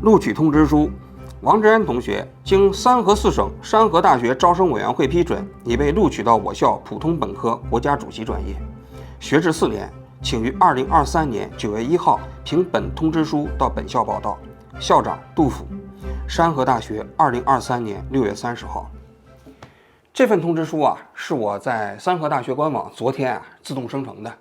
录取通知书，王志安同学经三河四省山河大学招生委员会批准，已被录取到我校普通本科国家主席专业，学制4年，请于2023年9月1号凭本通知书到本校报到。校长杜甫，山河大学2023年6月30号。这份通知书是我在山河大学官网昨天自动生成的。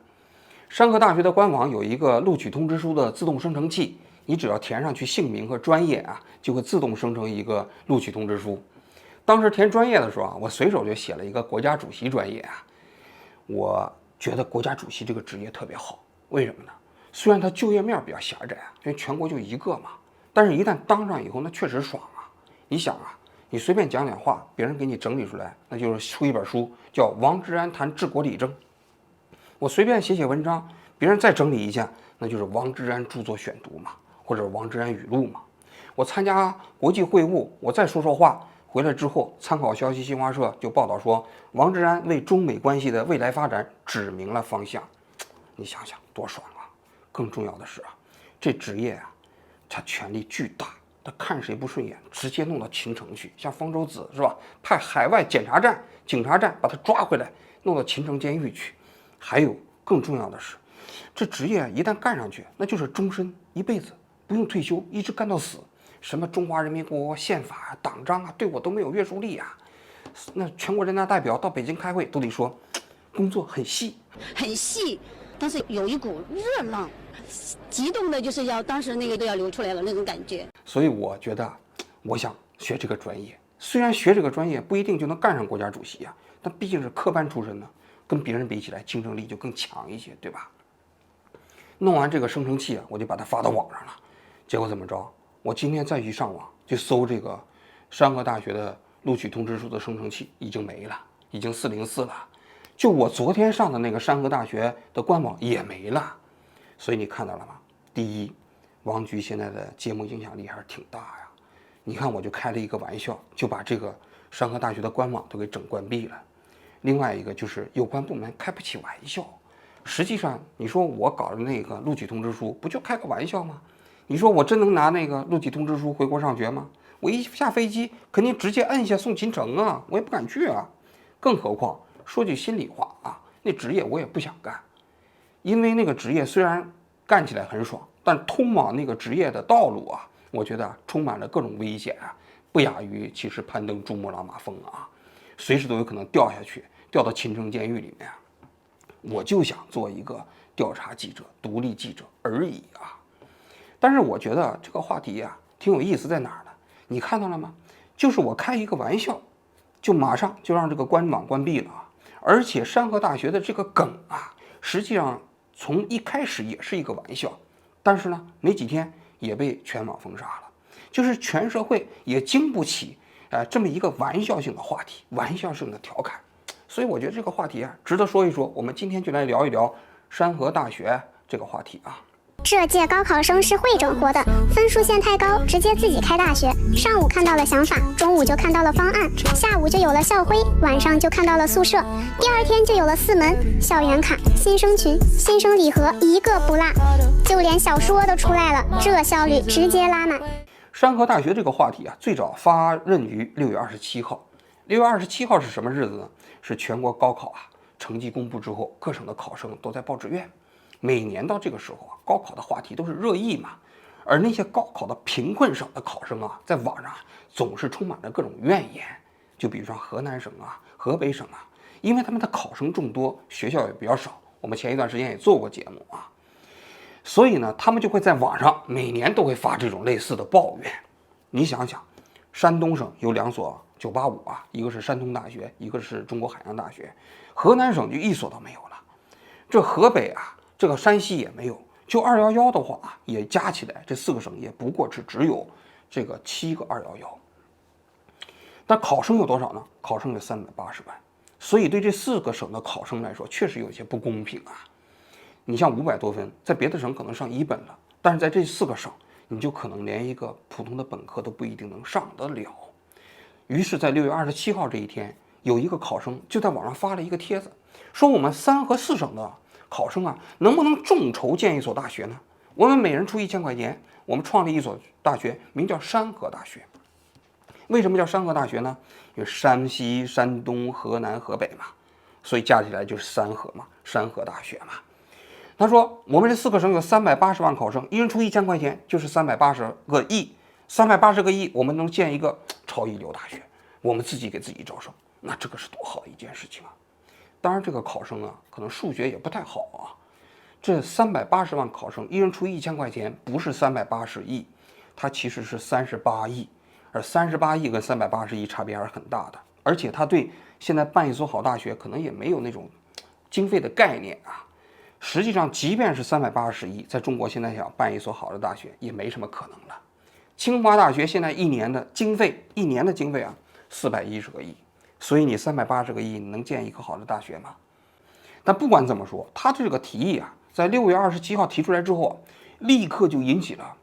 山河大学的官网有一个录取通知书的自动生成器，你只要填上去姓名和专业就会自动生成一个录取通知书。当时填专业的时候我随手就写了一个国家主席专业我觉得国家主席这个职业特别好，为什么呢？虽然它就业面比较狭窄因为全国就一个嘛，但是一旦当上以后那确实爽你想你随便讲讲话，别人给你整理出来，那就是出一本书叫《王志安谈治国理政》。我随便写文章，别人再整理一下，那就是王志安著作选读嘛，或者王志安语录嘛。我参加国际会晤，我再说话，回来之后，参考消息新华社就报道说，王志安为中美关系的未来发展指明了方向。你想想多爽更重要的是这职业他权力巨大，他看谁不顺眼，直接弄到秦城去，像方舟子是吧？派海外警察站把他抓回来，弄到秦城监狱去。还有更重要的是，这职业一旦干上去，那就是终身一辈子不用退休，一直干到死。什么中华人民共和国宪法党章对我都没有约束力那全国人大代表到北京开会都得说，工作很细，但是有一股热浪，激动的就是当时那个都要流出来了那种感觉。所以我觉得，我想学这个专业。虽然学这个专业不一定就能干上国家主席但毕竟是科班出身呢，跟别人比起来竞争力就更强一些，对吧？弄完这个生成器我就把它发到网上了。结果怎么着？我今天再去上网就搜这个山河大学的录取通知书的生成器，已经没了，已经404了。就我昨天上的那个山河大学的官网也没了。所以你看到了吗？第一，王局现在的节目影响力还是挺大你看我就开了一个玩笑，就把这个山河大学的官网都给整关闭了。另外一个就是有关部门开不起玩笑。实际上你说我搞的那个录取通知书不就开个玩笑吗？你说我真能拿那个录取通知书回国上学吗？我一下飞机肯定直接摁一下送秦城我也不敢去更何况说句心里话那职业我也不想干。因为那个职业虽然干起来很爽，但通往那个职业的道路我觉得充满了各种危险不亚于其实攀登珠穆朗玛峰随时都有可能掉下去，掉到秦城监狱里面我就想做一个调查记者、独立记者而已但是我觉得这个话题挺有意思在哪儿呢？你看到了吗？就是我开一个玩笑，就马上就让这个官网关闭了而且山河大学的这个梗实际上从一开始也是一个玩笑，但是呢，没几天也被全网封杀了。就是全社会也经不起这么一个玩笑性的话题，玩笑性的调侃。所以我觉得这个话题值得说一说。我们今天就来聊一聊山河大学这个话题这届高考生是会整活的，分数线太高，直接自己开大学。上午看到了想法，中午就看到了方案，下午就有了校徽，晚上就看到了宿舍，第二天就有了4门校园卡、新生群、新生礼盒，一个不落，就连小说都出来了，这效率直接拉满。山河大学这个话题最早发轫于6月27号。6月27号是什么日子呢？是全国高考成绩公布之后，各省的考生都在报志愿。每年到这个时候高考的话题都是热议嘛，而那些高考的贫困省的考生在网上总是充满了各种怨言。就比如说河南省河北省因为他们的考生众多，学校也比较少，我们前一段时间也做过节目所以呢，他们就会在网上每年都会发这种类似的抱怨。你想想，山东省有2所985一个是山东大学，一个是中国海洋大学，河南省就1所都没有了。这河北这个山西也没有，就211的话也加起来这4个省也不过是只有这个7个211。但考生有多少呢？考生有380万，所以对这4个省的考生来说确实有些不公平你像500多分，在别的省可能上一本了，但是在这4个省你就可能连一个普通的本科都不一定能上得了。于是在6月27号这一天，有一个考生就在网上发了一个帖子，说我们3和4省的考生能不能众筹建一所大学呢？我们每人出1000块钱，我们创立一所大学，名叫山河大学。为什么叫山河大学呢？因为山西、山东、河南、河北嘛，所以加起来就是三河嘛，山河大学嘛。他说我们这4个省有380万考生，一人出1000块钱，就是380个亿，380个亿，我们能建一个超一流大学，我们自己给自己招生，那这个是多好的一件事情啊！当然，这个考生啊，可能数学也不太好啊。这380万考生，一人出1000块钱，不是380亿，它其实是38亿，而38亿跟380亿差别还是很大的。而且他对现在办一所好大学，可能也没有那种经费的概念啊。实际上，即便是380亿，在中国现在想办一所好的大学，也没什么可能了。清华大学现在一年的经费啊，410个亿。所以你380个亿，你能建一个好的大学吗？但不管怎么说，他这个提议啊，在6月27号提出来之后，立刻就引起了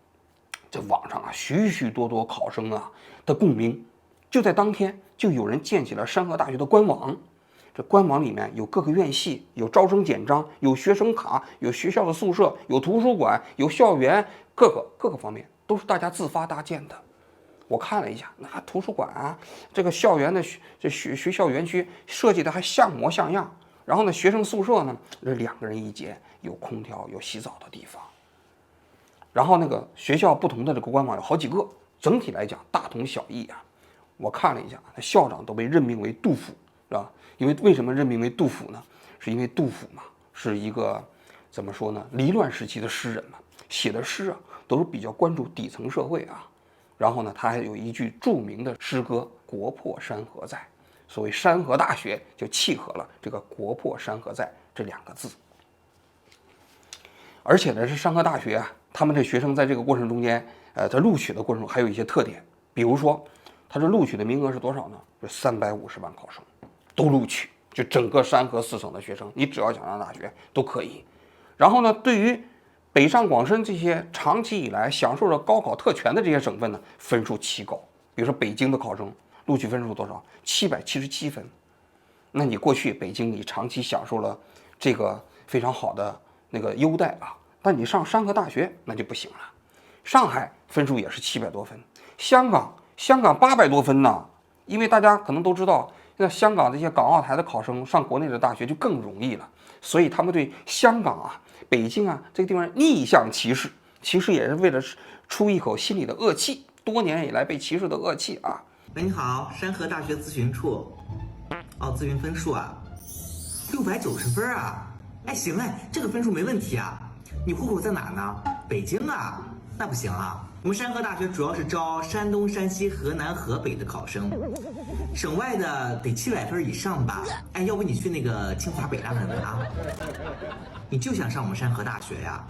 这网上啊许许多多考生啊的共鸣。就在当天，就有人建起了山河大学的官网。这官网里面有各个院系，有招生简章，有学生卡，有学校的宿舍，有图书馆，有校园，各个方面都是大家自发搭建的。我看了一下，那图书馆啊，这个校园的学校园区设计的还像模像样。然后呢，学生宿舍呢，这2个人一间，有空调，有洗澡的地方。然后那个学校不同的这个官网有好几个，整体来讲大同小异啊。我看了一下，那校长都被任命为杜甫，是吧？因为为什么任命为杜甫呢？是因为杜甫嘛，是一个怎么说呢，离乱时期的诗人嘛，写的诗啊都是比较关注底层社会啊。然后呢，他还有一句著名的诗歌“国破山河在”，所谓山河大学就契合了这个“国破山河在”这2个字。而且呢，是山河大学啊，他们这学生在这个过程中间，在录取的过程中还有一些特点，比如说，他这录取的名额是多少呢？是350万考生都录取，就整个山河4省的学生，你只要想上大学都可以。然后呢，对于北上广深这些长期以来享受着高考特权的这些省份呢，分数奇高。比如说北京的考生录取分数多少？777分。那你过去北京你长期享受了这个非常好的那个优待啊，但你上山河大学那就不行了。上海分数也是700多分，香港800多分呢。因为大家可能都知道，那香港这些港澳台的考生上国内的大学就更容易了，所以他们对香港啊、北京啊这个地方逆向歧视，其实也是为了出一口心里的恶气，多年以来被歧视的恶气啊。喂，你好，山河大学咨询处。哦，咨询分数啊，690分啊。哎，行哎，这个分数没问题啊。你户口在哪呢？北京啊？那不行啊。我们山河大学主要是招山东、山西、河南、河北的考生，省外的得700分以上吧。哎，要不你去那个清华、北大看看啊？你就想上我们山河大学呀？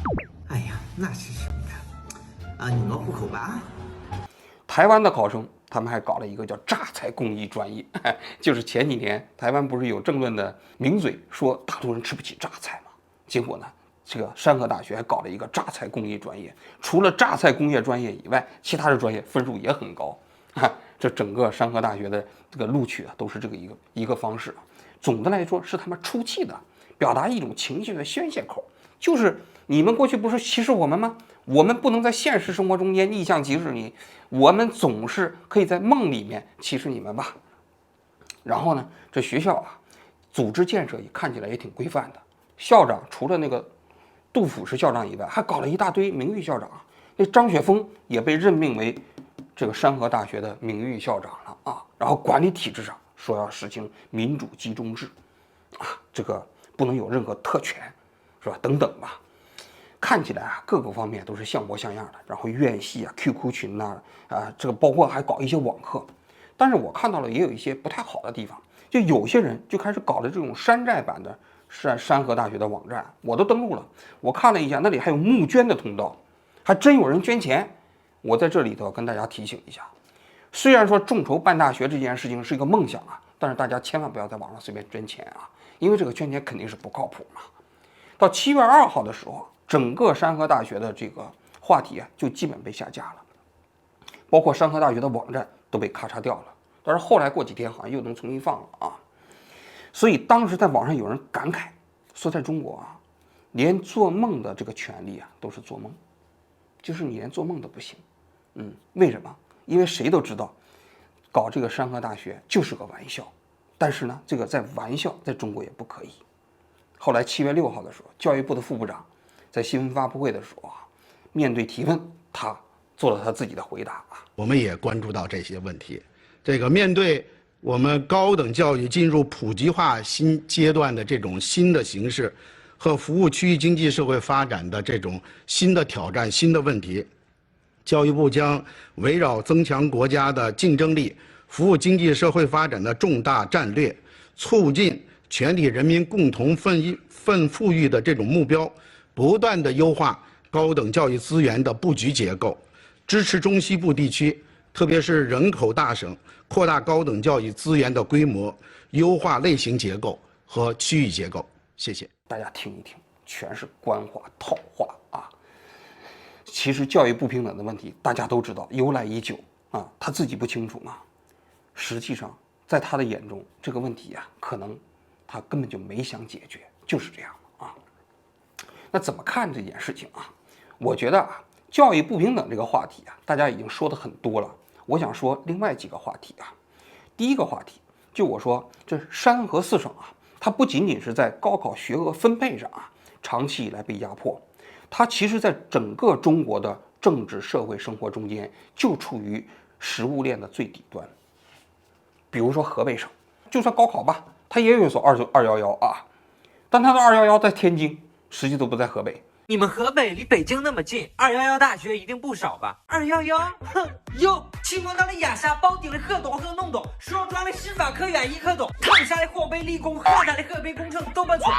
哎呀，那是什么呀？啊，你挪户口吧。台湾的考生他们还搞了一个叫榨菜工艺专业，就是前几年台湾不是有政论的名嘴说大多人吃不起榨菜吗？结果呢，这个山河大学还搞了一个榨菜工艺专业，除了榨菜工业专业以外，其他的专业分数也很高。这整个山河大学的这个录取啊，都是这个一个方式。总的来说，是他们出气的，表达一种情绪的宣泄口。就是你们过去不是歧视我们吗？我们不能在现实生活中间逆向歧视你，我们总是可以在梦里面歧视你们吧。然后呢，这学校啊，组织建设也看起来也挺规范的。校长除了那个杜甫是校长以外，还搞了一大堆名誉校长。那张雪峰也被任命为这个山河大学的名誉校长了啊。然后管理体制上说要实行民主集中制，啊，这个不能有任何特权，是吧？等等吧。看起来啊，各个方面都是像模像样的。然后院系啊、QQ 群呐，这个包括还搞一些网课。但是我看到了也有一些不太好的地方，就有些人就开始搞了这种山寨版的山河大学的网站，我都登录了，我看了一下，那里还有募捐的通道，还真有人捐钱。我在这里头跟大家提醒一下，虽然说众筹办大学这件事情是一个梦想啊，但是大家千万不要在网上随便捐钱啊，因为这个捐钱肯定是不靠谱嘛。到7月2号的时候，整个山河大学的这个话题啊就基本被下架了，包括山河大学的网站都被咔嚓掉了。但是后来过几天好像又能重新放了啊。所以当时在网上有人感慨说，在中国啊，连做梦的这个权利啊都是做梦就是你连做梦都不行。为什么？因为谁都知道，搞这个山河大学就是个玩笑。但是呢，这个在玩笑在中国也不可以。后来7月6号的时候，教育部的副部长在新闻发布会的时候啊，面对提问，他做了他自己的回答啊。我们也关注到这些问题。这个面对我们高等教育进入普及化新阶段的这种新的形势，和服务区域经济社会发展的这种新的挑战、新的问题，教育部将围绕增强国家的竞争力、服务经济社会发展的重大战略，促进全体人民共同奋富裕的这种目标，不断地优化高等教育资源的布局结构，支持中西部地区，特别是人口大省，扩大高等教育资源的规模，优化类型结构和区域结构。谢谢大家听一听，全是官话套话啊！其实教育不平等的问题大家都知道，由来已久啊，他自己不清楚吗？实际上，在他的眼中，这个问题呀，可能他根本就没想解决，就是这样啊。那怎么看这件事情啊？我觉得啊，教育不平等这个话题啊，大家已经说的很多了。我想说另外几个话题啊。第一个话题，就我说这山河4省啊，它不仅仅是在高考学额分配上啊，长期以来被压迫，它其实在整个中国的政治社会生活中间就处于食物链的最底端。比如说河北省，就算高考吧，它也有一所211啊，但它的211在天津，实际都不在河北。你们河北离北京那么近，211大学一定不少吧？211，哼，哟，清华的雅莎，包顶的鹤董和弄懂，石家庄的师范科院医科董，唐山的河北理工，河南的河北工程都不错。哇，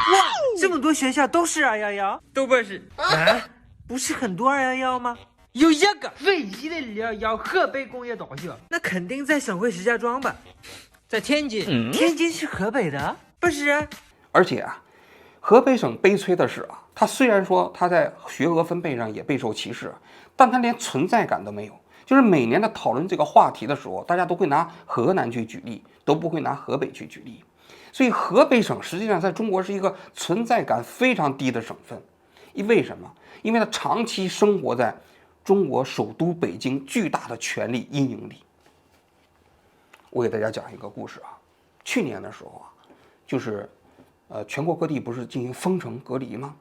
这么多学校都是211，都不是啊？不是很多211吗？有一个唯一的211，河北工业大学，那肯定在省会石家庄吧？在天津，天津是河北的，不是？而且啊，河北省悲催的是啊，它虽然说它在学额分配上也备受歧视，但它连存在感都没有。就是每年的讨论这个话题的时候，大家都会拿河南去举例，都不会拿河北去举例。所以河北省实际上在中国是一个存在感非常低的省份。为什么？因为它长期生活在中国首都北京巨大的权力阴影里。我给大家讲一个故事啊，去年的时候啊，就是全国各地不是进行封城隔离吗？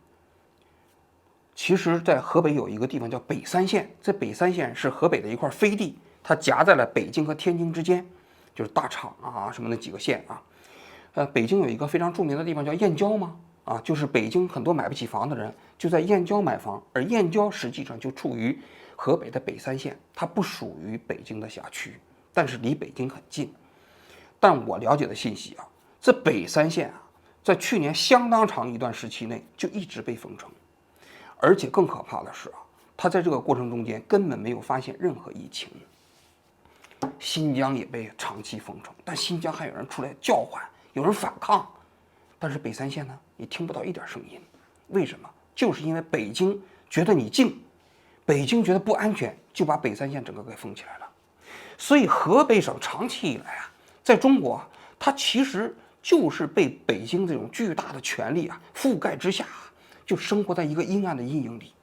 其实，在河北有一个地方叫北三县，这北三县是河北的一块飞地，它夹在了北京和天津之间，就是大厂啊什么那几个县啊。北京有一个非常著名的地方叫燕郊吗？啊，就是北京很多买不起房的人就在燕郊买房，而燕郊实际上就处于河北的北三县，它不属于北京的辖区，但是离北京很近。但我了解的信息啊，这北三县啊，在去年相当长一段时期内就一直被封城，而且更可怕的是啊，它在这个过程中间根本没有发现任何疫情。新疆也被长期封城，但新疆还有人出来叫唤，有人反抗，但是北三县呢，你听不到一点声音。为什么？就是因为北京觉得你近，北京觉得不安全，就把北三县整个给封起来了。所以河北省长期以来啊，在中国啊，它其实就是被北京这种巨大的权力啊覆盖之下，就生活在一个阴暗的阴影里。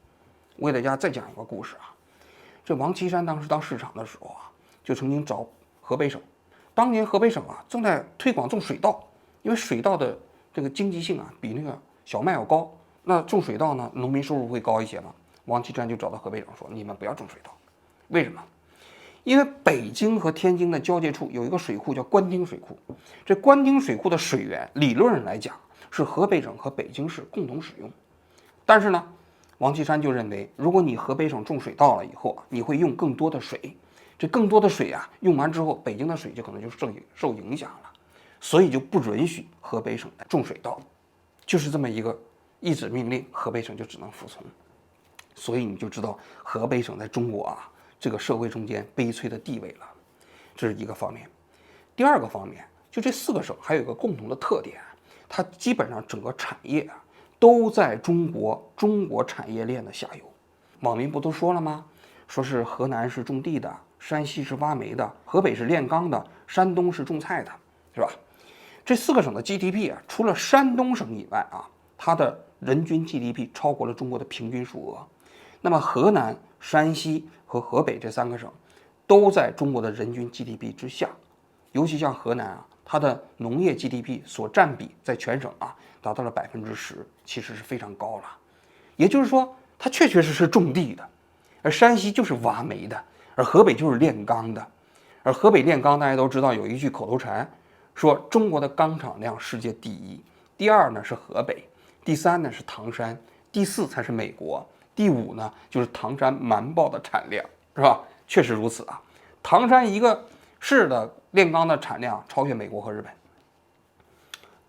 我给大家再讲一个故事啊，这王岐山当时当市长的时候啊，就曾经找河北省，当年河北省啊正在推广种水稻，因为水稻的这个经济性啊比那个小麦要高，那种水稻呢，农民收入会高一些嘛。王岐山就找到河北省说，你们不要种水稻，为什么？因为北京和天津的交界处有一个水库叫官厅水库，这官厅水库的水源理论上来讲是河北省和北京市共同使用，但是呢，王岐山就认为，如果你河北省种水稻了以后啊，你会用更多的水，这更多的水啊用完之后，北京的水就可能就受影响了，所以就不允许河北省种水稻，就是这么一个一纸命令，河北省就只能服从。所以你就知道河北省在中国啊这个社会中间悲催的地位了，这是一个方面。第二个方面，就这4个省还有一个共同的特点，它基本上整个产业啊都在中国产业链的下游。网民不都说了吗？说是河南是种地的，山西是挖煤的，河北是炼钢的，山东是种菜的，是吧？这4个省的 GDP 啊，除了山东省以外啊，它的人均 GDP 超过了中国的平均数额。那么河南山西和河北这3个省都在中国的人均 GDP 之下，尤其像河南啊，它的农业 GDP 所占比在全省啊达到了10%，其实是非常高了。也就是说，它确确实实种地的，而山西就是挖煤的，而河北就是炼钢的。而河北炼钢大家都知道有一句口头禅，说中国的钢厂量世界第1，第2呢是河北，第3呢是唐山，第4才是美国，第5呢就是唐山瞒报的产量，是吧？确实如此啊，唐山一个市的炼钢的产量超越美国和日本。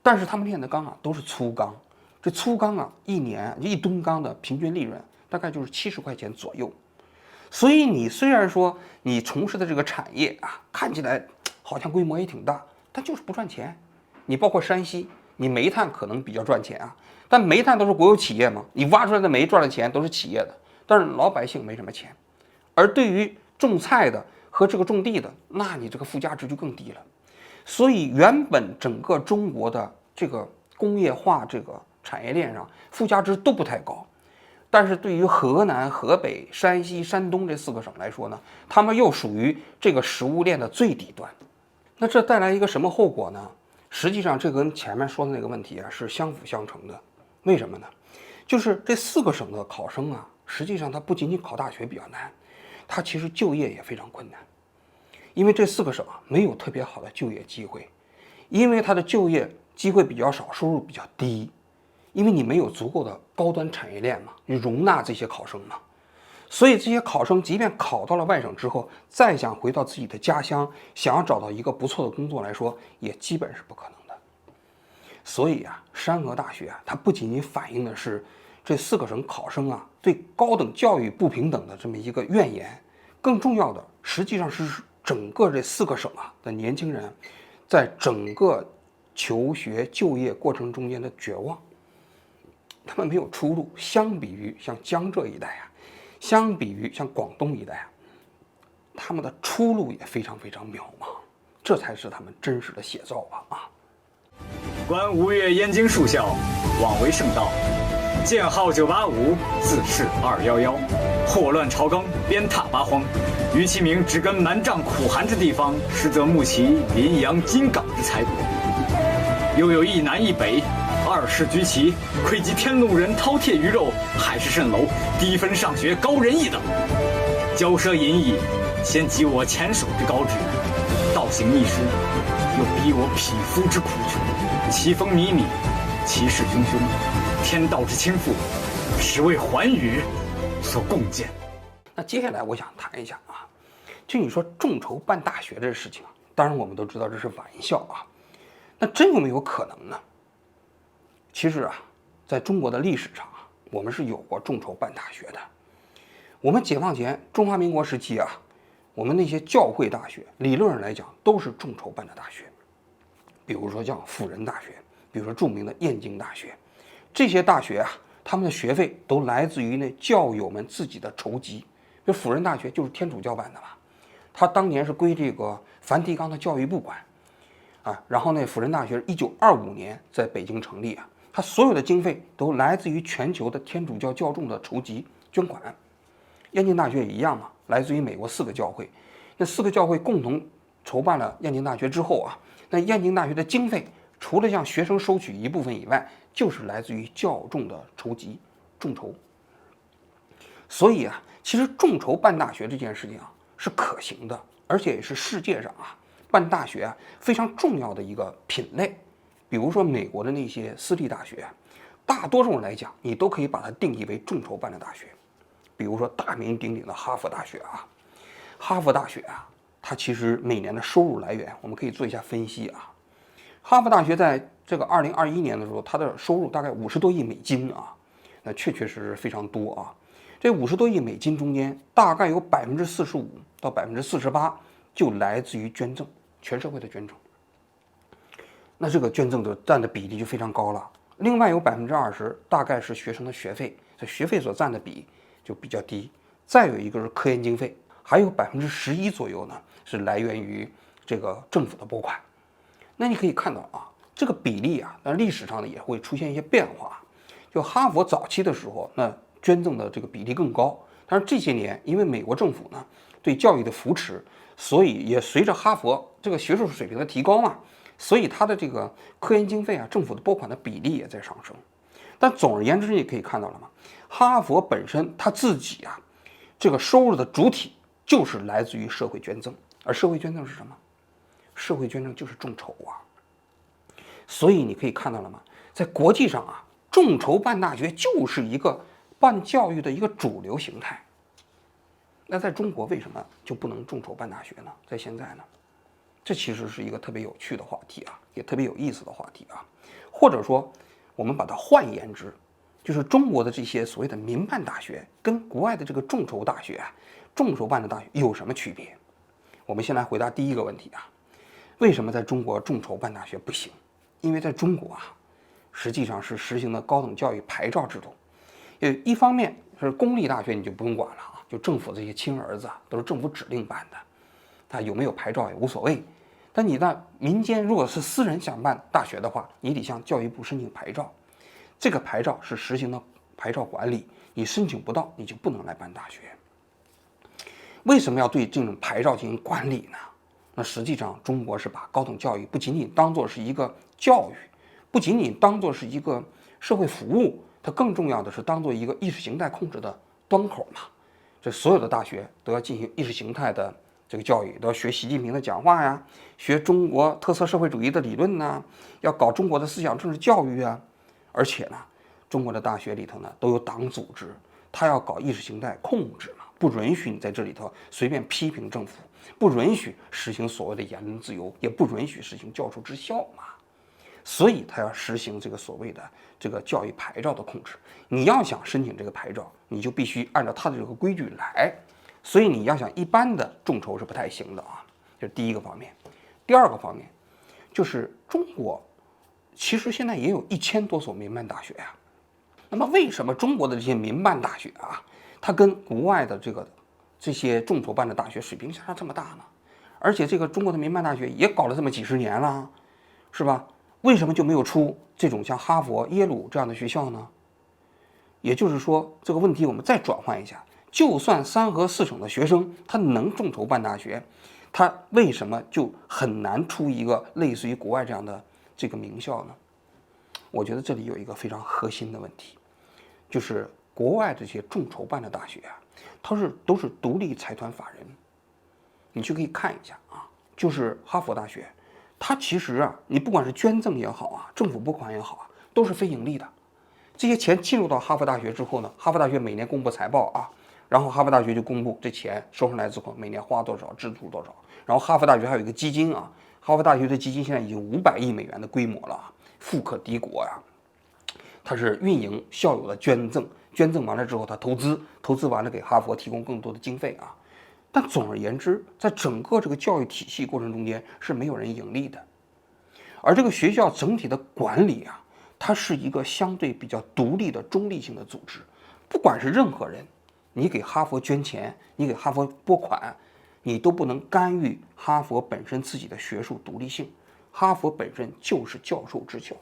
但是他们炼的钢啊都是粗钢，这粗钢啊1年1吨钢的平均利润大概就是70块钱左右。所以你虽然说你从事的这个产业啊看起来好像规模也挺大，但就是不赚钱。你包括山西，你煤炭可能比较赚钱啊，但煤炭都是国有企业嘛，你挖出来的煤赚的钱都是企业的，但是老百姓没什么钱。而对于种菜的和这个种地的，那你这个附加值就更低了。所以原本整个中国的这个工业化这个产业链上附加值都不太高，但是对于河南、河北、山西、山东这4个省来说呢，他们又属于这个食物链的最底端。那这带来一个什么后果呢？实际上这跟前面说的那个问题啊是相辅相成的。为什么呢？就是这4个省的考生啊，实际上他不仅仅考大学比较难，他其实就业也非常困难。因为这4个省啊没有特别好的就业机会，因为它的就业机会比较少，收入比较低，因为你没有足够的高端产业链嘛，你容纳这些考生嘛。所以这些考生即便考到了外省之后，再想回到自己的家乡，想要找到一个不错的工作来说，也基本是不可能的。所以啊，山河大学啊，它不仅仅反映的是这4个省考生啊对高等教育不平等的这么一个怨言，更重要的实际上是整个这4个省啊的年轻人，在整个求学就业过程中间的绝望，他们没有出路。相比于像江浙一带啊，相比于像广东一带啊，他们的出路也非常非常渺茫，这才是他们真实的写照吧啊！观吴越燕京数校，枉为圣道。建号985，自是211。祸乱朝纲，鞭挞八荒。于其名只根蛮瘴苦寒之地方，实则慕其临阳金港之才夺。又有一南一北，2世居其，窥及天龙人饕餮鱼肉，海市蜃楼，低分上学高仁义等。骄奢淫逸，先及我前手之高志，倒行逆施，又逼我匹夫之苦穷。其风靡靡，其势汹汹，天道之倾覆，实为寰宇所共建。那接下来我想谈一下啊，就你说众筹办大学这事情啊，当然我们都知道这是玩笑啊，那真有没有可能呢？其实啊，在中国的历史上啊，我们是有过众筹办大学的。我们解放前中华民国时期啊，我们那些教会大学理论上来讲都是众筹办的大学，比如说像辅仁大学，比如说著名的燕京大学，这些大学啊，他们的学费都来自于那教友们自己的筹集。比如辅仁大学就是天主教办的吧，他当年是归这个梵蒂冈的教育部管啊，然后呢，辅仁大学1925年在北京成立啊，它所有的经费都来自于全球的天主教教众的筹集捐款。燕京大学也一样嘛，来自于美国4个教会，那4个教会共同筹办了燕京大学之后啊，那燕京大学的经费除了向学生收取一部分以外，就是来自于教众的筹集众筹。所以啊，其实众筹办大学这件事情啊是可行的，而且也是世界上啊办大学啊非常重要的一个品类。比如说美国的那些私立大学，大多数人来讲，你都可以把它定义为众筹办的大学。比如说大名鼎鼎的哈佛大学啊，哈佛大学啊，它其实每年的收入来源，我们可以做一下分析啊。哈佛大学在这个2021年的时候，它的收入大概50多亿美金啊，那确确实实非常多啊。这50多亿美金中间，大概有45%到48%就来自于捐赠，全社会的捐赠。那这个捐赠的占的比例就非常高了。另外有20%大概是学生的学费，这学费所占的比就比较低。再有一个是科研经费，还有11%左右呢是来源于这个政府的拨款。那你可以看到啊，这个比例啊，那历史上呢也会出现一些变化。就哈佛早期的时候，那捐赠的这个比例更高，但是这些年，因为美国政府呢对教育的扶持，所以也随着哈佛这个学术水平的提高嘛，所以它的这个科研经费啊，政府的拨款的比例也在上升。但总而言之，你可以看到了嘛，哈佛本身它自己啊，这个收入的主体就是来自于社会捐赠，而社会捐赠是什么？社会捐赠就是众筹啊。所以你可以看到了吗？在国际上啊，众筹办大学就是一个办教育的一个主流形态。那在中国为什么就不能众筹办大学呢？在现在呢？这其实是一个特别有趣的话题啊，也特别有意思的话题啊。或者说，我们把它换言之，就是中国的这些所谓的民办大学跟国外的这个众筹大学啊，众筹办的大学有什么区别？我们先来回答第一个问题啊，为什么在中国众筹办大学不行？因为在中国啊，实际上是实行的高等教育牌照制度。一方面是公立大学你就不用管了啊，就政府这些亲儿子啊，都是政府指令办的，他有没有牌照也无所谓。但你在民间如果是私人想办大学的话，你得向教育部申请牌照，这个牌照是实行的牌照管理，你申请不到你就不能来办大学。为什么要对这种牌照进行管理呢？那实际上中国是把高等教育不仅仅当作是一个教育，不仅仅当作是一个社会服务，它更重要的是当作一个意识形态控制的端口嘛。这所有的大学都要进行意识形态的这个教育，都要学习近平的讲话呀，学中国特色社会主义的理论呐，要搞中国的思想政治教育啊。而且呢，中国的大学里头呢都有党组织，它要搞意识形态控制嘛，不允许你在这里头随便批评政府，不允许实行所谓的言论自由，也不允许实行教授之校嘛。所以它要实行这个所谓的这个教育牌照的控制。你要想申请这个牌照，你就必须按照它的这个规矩来。所以你要想一般的众筹是不太行的啊，这是第一个方面。第二个方面就是中国其实现在也有1000多所民办大学呀。那么为什么中国的这些民办大学啊，它跟国外的这些众筹办的大学水平相差这么大呢？而且这个中国的民办大学也搞了这么几十年了，是吧？为什么就没有出这种像哈佛、耶鲁这样的学校呢？也就是说，这个问题我们再转换一下，就算3河4省的学生他能众筹办大学，他为什么就很难出一个类似于国外这样的这个名校呢？我觉得这里有一个非常核心的问题，就是国外这些众筹办的大学啊，都是独立财团法人。你去可以看一下啊，就是哈佛大学，它其实啊，你不管是捐赠也好啊，政府拨款也好啊，都是非盈利的。这些钱进入到哈佛大学之后呢，哈佛大学每年公布财报啊，然后哈佛大学就公布这钱收上来之后每年花多少，支出多少。然后哈佛大学还有一个基金啊，哈佛大学的基金现在已经500亿美元的规模了啊，富可敌国呀。它是运营校友的捐赠，捐赠完了之后它投资完了给哈佛提供更多的经费啊。但总而言之，在整个这个教育体系过程中间是没有人盈利的，而这个学校整体的管理啊，它是一个相对比较独立的中立性的组织。不管是任何人，你给哈佛捐钱，你给哈佛拨款，你都不能干预哈佛本身自己的学术独立性。哈佛本身就是教授之校。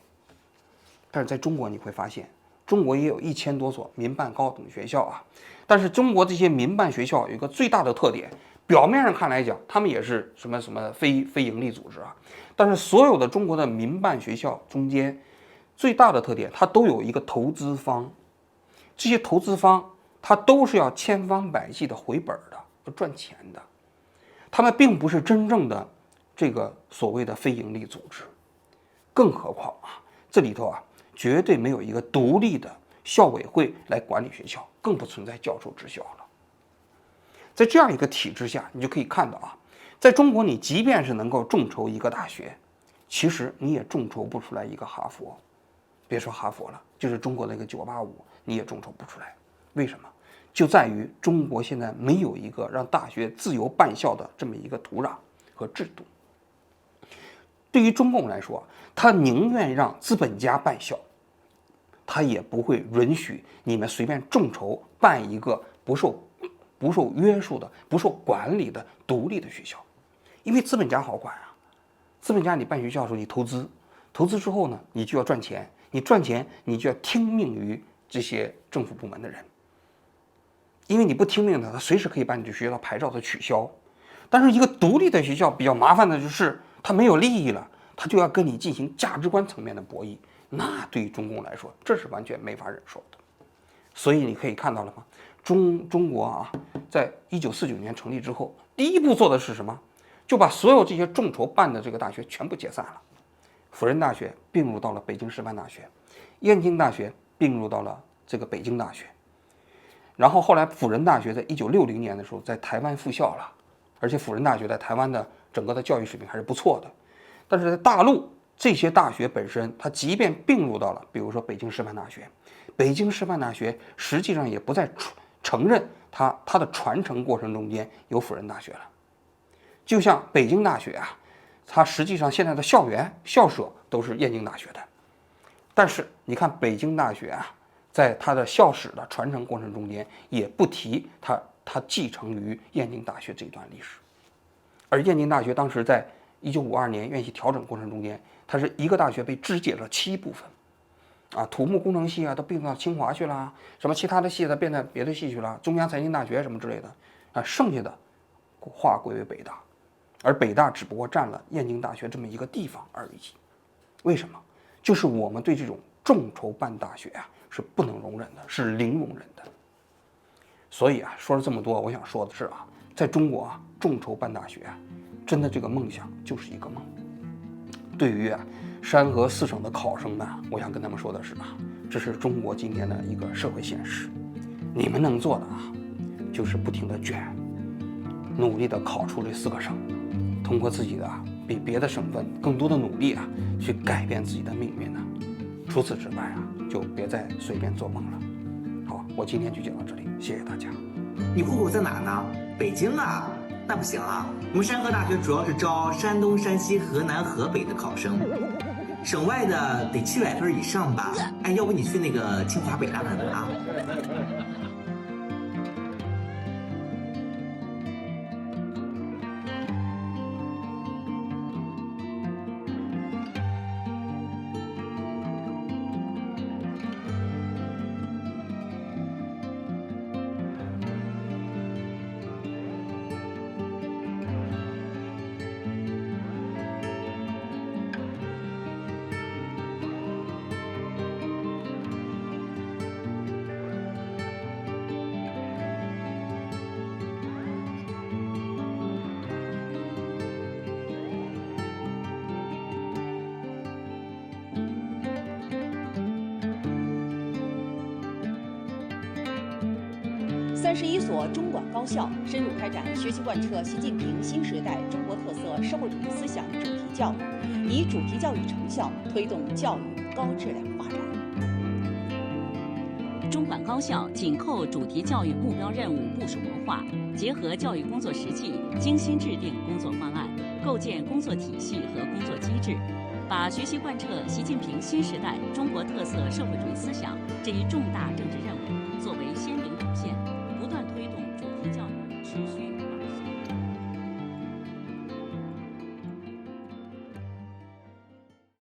但是在中国你会发现，中国也有1000多所民办高等学校啊，但是中国这些民办学校有一个最大的特点，表面上看来讲，他们也是什么非盈利组织啊，但是所有的中国的民办学校中间最大的特点，它都有一个投资方，这些投资方它都是要千方百计的回本的，要赚钱的，他们并不是真正的这个所谓的非盈利组织，更何况啊，这里头啊绝对没有一个独立的校委会来管理学校，更不存在教授之校了。在这样一个体制下，你就可以看到啊，在中国你即便是能够众筹一个大学，其实你也众筹不出来一个哈佛，别说哈佛了，就是中国的一个985你也众筹不出来。为什么？就在于中国现在没有一个让大学自由办校的这么一个土壤和制度。对于中共来说，他宁愿让资本家办校，他也不会允许你们随便众筹办一个不受约束的、不受管理的独立的学校，因为资本家好管啊。资本家你办学校的时候，你投资之后呢，你就要赚钱，你赚钱你就要听命于这些政府部门的人。因为你不听命的，他随时可以把你这学校的牌照的取消。但是一个独立的学校比较麻烦的就是，它没有利益了，它就要跟你进行价值观层面的博弈，那对于中共来说，这是完全没法忍受的。所以你可以看到了吗？中国啊，在1949年成立之后，第一步做的是什么？就把所有这些众筹办的这个大学全部解散了。辅仁大学并入到了北京师范大学，燕京大学并入到了这个北京大学。然后后来辅仁大学在1960年的时候在台湾复校了，而且辅仁大学在台湾的整个的教育水平还是不错的。但是在大陆这些大学本身，它即便并入到了，比如说北京师范大学，北京师范大学实际上也不再承认它的传承过程中间有辅仁大学了。就像北京大学啊，它实际上现在的校园校舍都是燕京大学的，但是你看北京大学啊，在它的校史的传承过程中间也不提它继承于燕京大学这一段历史。而燕京大学当时在1952年院系调整过程中间，它是一个大学被肢解了7部分，啊，土木工程系啊都并到清华去了，什么其他的系都变到别的系去了，中央财经大学什么之类的，啊，剩下的划归为北大，而北大只不过占了燕京大学这么一个地方而已。为什么？就是我们对这种众筹办大学啊是不能容忍的，是零容忍的。所以啊，说了这么多，我想说的是啊，在中国啊，众筹办大学啊，真的这个梦想就是一个梦。对于啊山河4省的考生们，我想跟他们说的是啊，这是中国今天的一个社会现实。你们能做的啊，就是不停的卷，努力的考出这4个省，通过自己的比别的省份更多的努力啊，去改变自己的命运呢。除此之外啊，就别再随便做梦了。好，我今天就讲到这里，谢谢大家。你户口在哪呢？北京啊？那不行啊，我们山河大学主要是招山东、山西、河南、河北的考生，省外的得700分以上吧？哎，要不你去那个清华、北大看看啊？31所中管高校深入开展学习贯彻习近平新时代中国特色社会主义思想主题教育，以主题教育成效推动教育高质量发展。中管高校紧扣主题教育目标任务部署谋划，结合教育工作实际，精心制定工作方案，构建工作体系和工作机制，把学习贯彻习近平新时代中国特色社会主义思想这一重大政治任务作为